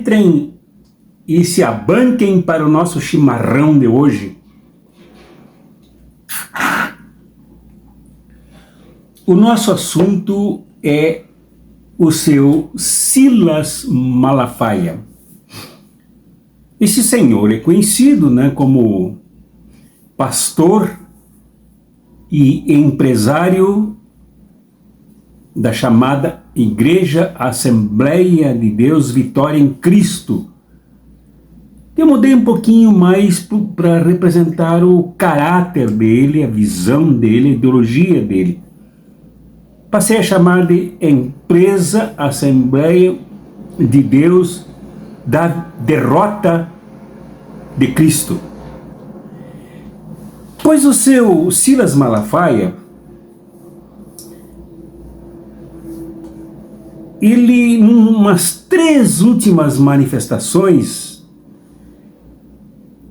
entrem e se abanquem para o nosso chimarrão de hoje. O nosso assunto é o seu Silas Malafaia. Esse senhor é conhecido, como pastor e empresário da chamada Igreja Assembleia de Deus Vitória em Cristo. Eu mudei um pouquinho mais para representar o caráter dele, a visão dele, a ideologia dele. Passei a chamar de Empresa Assembleia de Deus da Derrota de Cristo. Pois o seu Silas Malafaia, ele, em umas 3 últimas manifestações,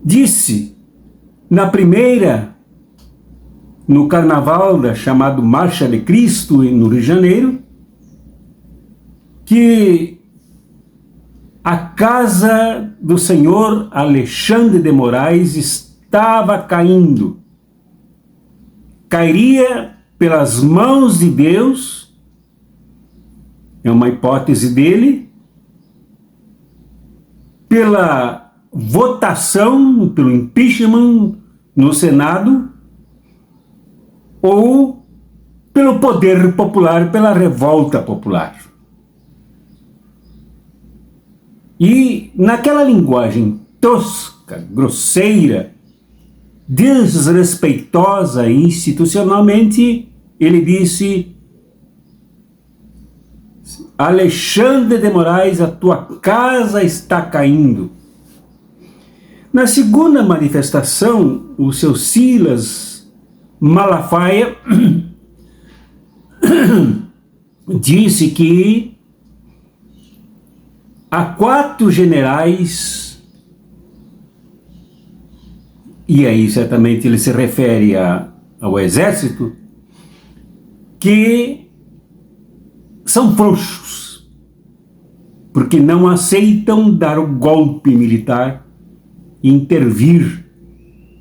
disse, na primeira, no carnaval chamado Marcha de Cristo, no Rio de Janeiro, que a casa do senhor Alexandre de Moraes estava caindo. Cairia pelas mãos de Deus, é uma hipótese dele, pela votação, pelo impeachment no Senado, ou pelo poder popular, pela revolta popular. E naquela linguagem tosca, grosseira, desrespeitosa institucionalmente, ele disse: Alexandre de Moraes, a tua casa está caindo. Na segunda manifestação, o seu Silas Malafaia disse que há 4 generais, e aí certamente ele se refere ao exército, que são frouxos, porque não aceitam dar o golpe militar e intervir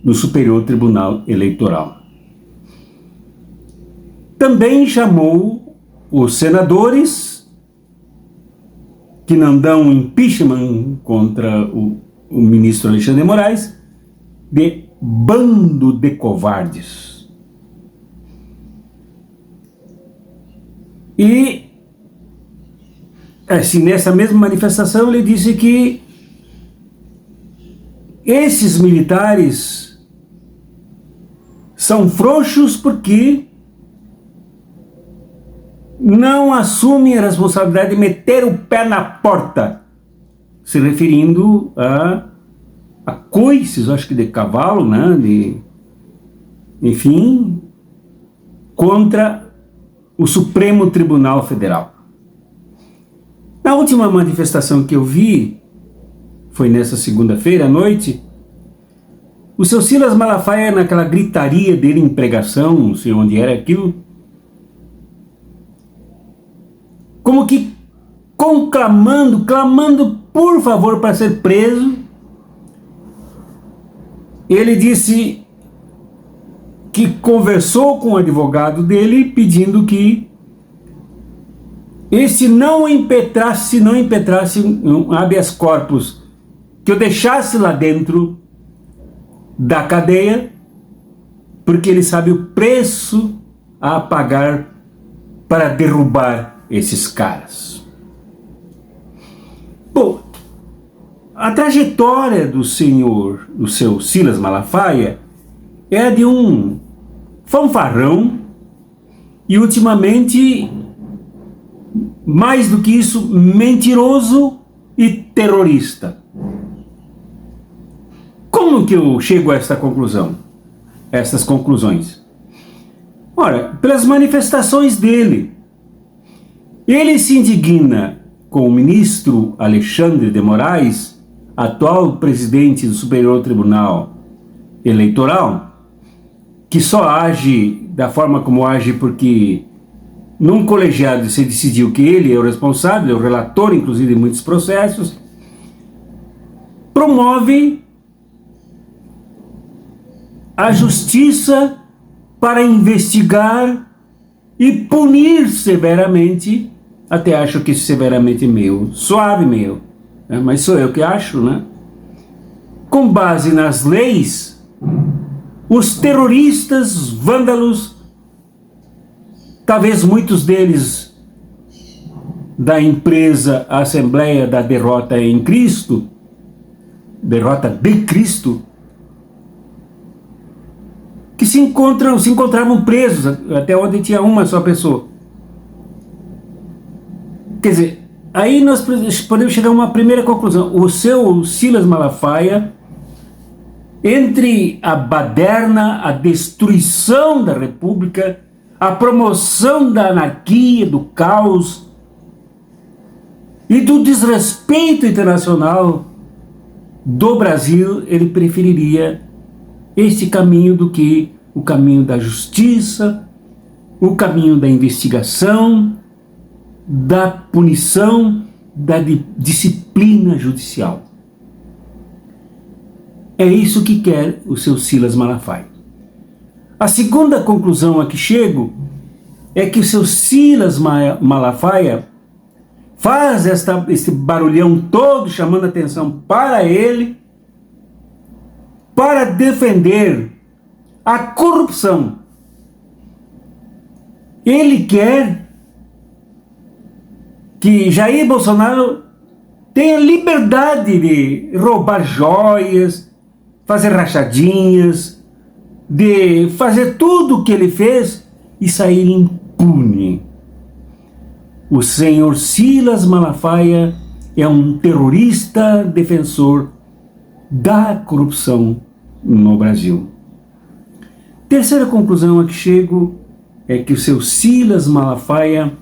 no Superior Tribunal Eleitoral. Também chamou os senadores que não dão impeachment contra o ministro Alexandre de Moraes de bando de covardes. E, assim, nessa mesma manifestação, ele disse que esses militares são frouxos porque não assumem a responsabilidade de meter o pé na porta, se referindo a coices, acho que de cavalo, enfim, contra o Supremo Tribunal Federal. Na última manifestação que eu vi, foi nessa segunda-feira à noite, o seu Silas Malafaia, naquela gritaria dele em pregação, não sei onde era aquilo, como que clamando por favor para ser preso, ele disse que conversou com o advogado dele pedindo que esse não impetrasse um habeas corpus, que eu deixasse lá dentro da cadeia, porque ele sabe o preço a pagar para derrubar esses caras. Bom, a trajetória do seu Silas Malafaia é a de um fanfarrão e, ultimamente, mais do que isso, mentiroso e terrorista. Como que eu chego a esta conclusão? Essas conclusões? Ora, pelas manifestações dele. Ele se indigna com o ministro Alexandre de Moraes, atual presidente do Superior Tribunal Eleitoral, que só age da forma como age porque num colegiado se decidiu que ele é o responsável, é o relator, inclusive, de muitos processos, promove a justiça para investigar e punir severamente, até acho que severamente meio suave, meio, né? Mas sou eu que acho, né? Com base nas leis, os terroristas, vândalos, talvez muitos deles da empresa Assembleia da Derrota em Cristo, Derrota de Cristo, que se encontravam presos, até onde tinha uma só pessoa. Quer dizer, aí nós podemos chegar a uma primeira conclusão. O seu Silas Malafaia, entre a baderna, a destruição da República, a promoção da anarquia, do caos e do desrespeito internacional do Brasil, ele preferiria este caminho do que o caminho da justiça, o caminho da investigação, da punição, da disciplina judicial. É isso que quer o seu Silas Malafaia. A segunda conclusão a que chego é que o seu Silas Malafaia faz esse barulhão todo chamando atenção para ele, para defender a corrupção. Ele quer que Jair Bolsonaro tenha liberdade de roubar joias, fazer rachadinhas, de fazer tudo o que ele fez e sair impune. O senhor Silas Malafaia é um terrorista defensor da corrupção no Brasil. Terceira conclusão a que chego é que o seu Silas Malafaia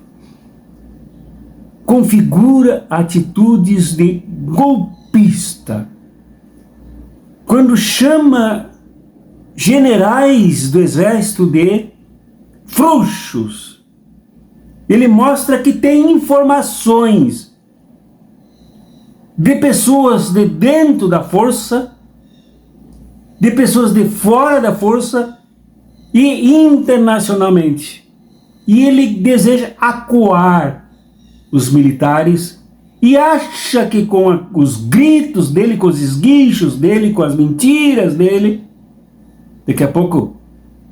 configura atitudes de golpista. Quando chama generais do exército de frouxos, ele mostra que tem informações de pessoas de dentro da força, de pessoas de fora da força e internacionalmente. E ele deseja acuar os militares e acha que com os gritos dele, com os esguichos dele, com as mentiras dele, daqui a pouco,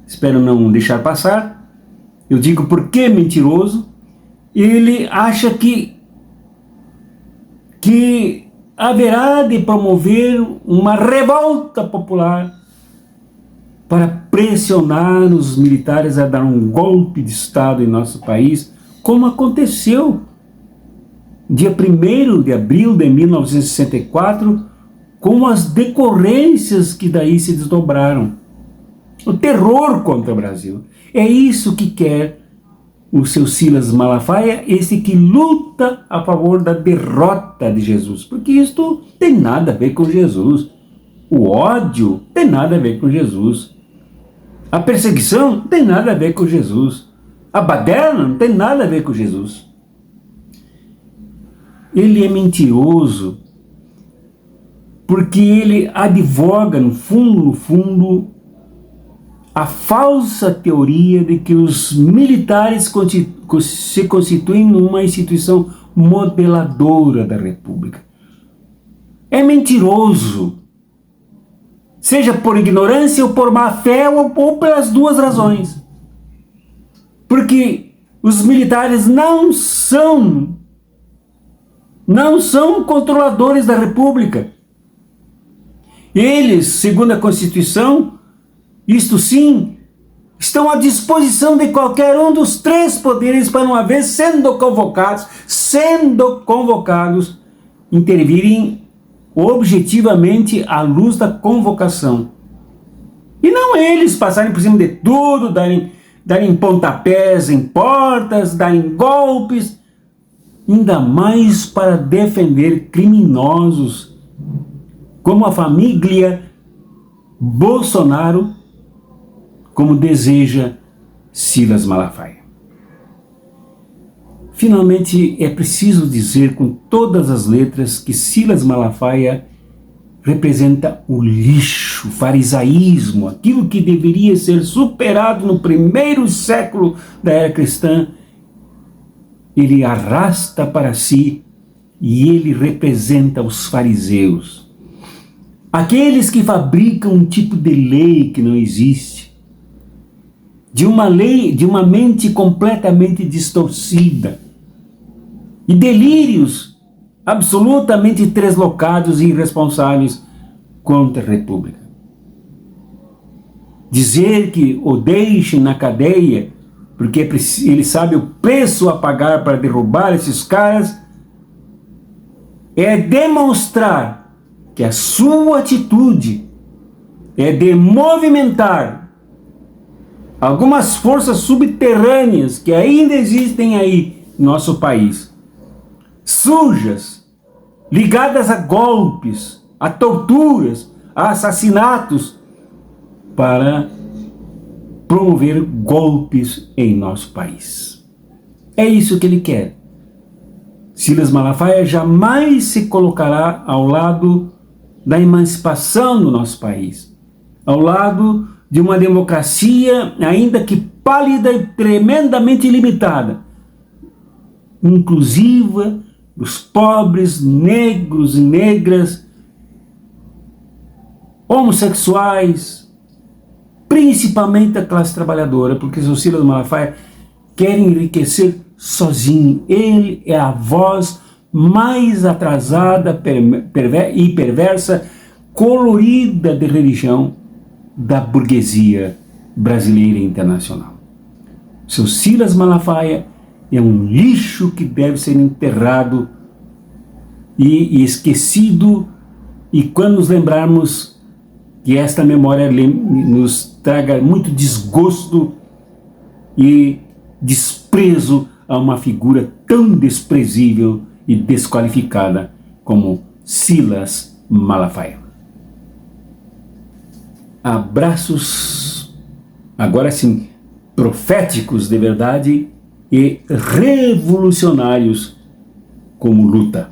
espero não deixar passar, eu digo por que mentiroso, ele acha que haverá de promover uma revolta popular para pressionar os militares a dar um golpe de Estado em nosso país, como aconteceu dia 1º de abril de 1964, com as decorrências que daí se desdobraram. O terror contra o Brasil. É isso que quer o seu Silas Malafaia, esse que luta a favor da derrota de Jesus. Porque isto tem nada a ver com Jesus. O ódio tem nada a ver com Jesus. A perseguição não tem nada a ver com Jesus. A baderna não tem nada a ver com Jesus. Ele é mentiroso porque ele advoga, no fundo, a falsa teoria de que os militares se constituem numa instituição modeladora da República. É mentiroso, seja por ignorância ou por má fé ou pelas duas razões. Porque os militares não são controladores da República. Eles, segundo a Constituição, isto sim, estão à disposição de qualquer um dos três poderes para, uma vez sendo convocados, intervirem objetivamente à luz da convocação. E não eles passarem por cima de tudo, darem pontapés em portas, darem golpes, ainda mais para defender criminosos como a família Bolsonaro, como deseja Silas Malafaia. Finalmente, é preciso dizer com todas as letras que Silas Malafaia representa o lixo, o farisaísmo, aquilo que deveria ser superado no primeiro século da era cristã. Ele arrasta para si e ele representa os fariseus. Aqueles que fabricam um tipo de lei que não existe, de uma lei, de uma mente completamente distorcida, e delírios absolutamente treslocados e irresponsáveis contra a República. Dizer que o deixem na cadeia, porque ele sabe o preço a pagar para derrubar esses caras, é demonstrar que a sua atitude é de movimentar algumas forças subterrâneas que ainda existem aí no nosso país, sujas, ligadas a golpes, a torturas, a assassinatos, para promover golpes em nosso país. É isso que ele quer. Silas Malafaia jamais se colocará ao lado da emancipação do nosso país, ao lado de uma democracia, ainda que pálida e tremendamente limitada, inclusiva dos pobres, negros e negras, homossexuais, principalmente a classe trabalhadora, porque o Silas Malafaia quer enriquecer sozinho. Ele é a voz mais atrasada e perversa, colorida de religião da burguesia brasileira e internacional. Seu Silas Malafaia é um lixo que deve ser enterrado e esquecido, e quando nos lembrarmos que esta memória nos traga muito desgosto e desprezo a uma figura tão desprezível e desqualificada como Silas Malafaia. Abraços, agora sim, proféticos de verdade e revolucionários como luta.